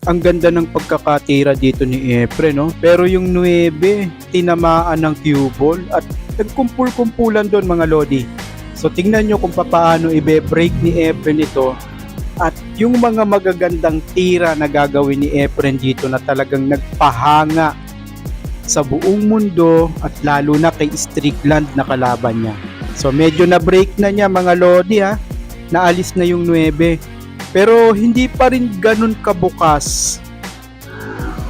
Ang ganda ng pagkakatira dito ni Efren, no? Pero yung 9, tinamaan ng cue ball at nagkumpul-kumpulan doon mga lodi. So tingnan nyo kung paano ibe-break ni Efren ito at yung mga magagandang tira na gagawin ni Efren dito na talagang nagpahanga sa buong mundo at lalo na kay Strickland na kalaban niya. So medyo na-break na niya mga lodi ha. Naalis na yung 9. Pero hindi pa rin ganun kabukas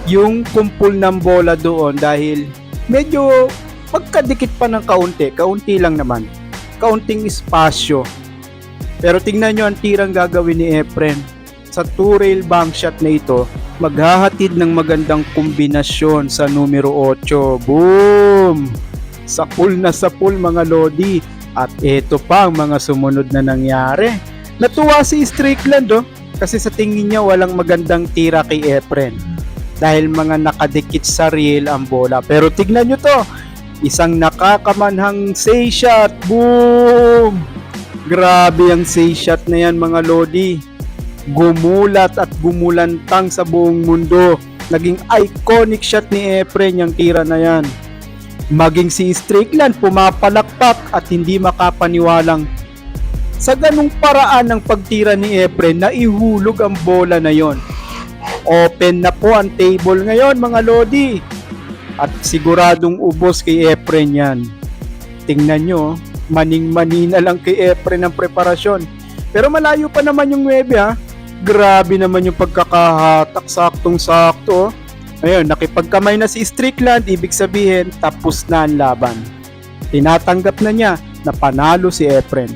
yung kumpul ng bola doon dahil medyo magkadikit pa ng kaunti lang naman. Kaunting espasyo. Pero tingnan nyo ang tirang gagawin ni Efren. Sa 2-rail bank shot na ito, maghahatid ng magandang kombinasyon sa numero 8. Boom! Sapul na sapul mga lodi. At ito pa ang mga sumunod na nangyari. Natuwa si Strickland kasi sa tingin niya walang magandang tira kay Efren. Dahil mga nakadikit sa reel ang bola. Pero tignan nyo to. Isang nakakamanhang say shot. Boom! Grabe ang say shot na yan mga lodi. Gumulat at gumulantang sa buong mundo. Naging iconic shot ni Efren yung tira na yan. Maging si Strickland pumapalakpak at hindi makapaniwalang sa ganung paraan ng pagtira ni Efren na ihulog ang bola na yon. Open na po ang table ngayon mga lodi. At siguradong ubos kay Efren yan. Tingnan nyo, maning-mani na lang kay Efren ang preparasyon. Pero malayo pa naman yung 9 ha. Grabe naman yung pagkakahatak, saktong-sakto. Ayun, nakipagkamay na si Strickland, ibig sabihin tapos na ang laban. Tinatanggap na niya na panalo si Efren.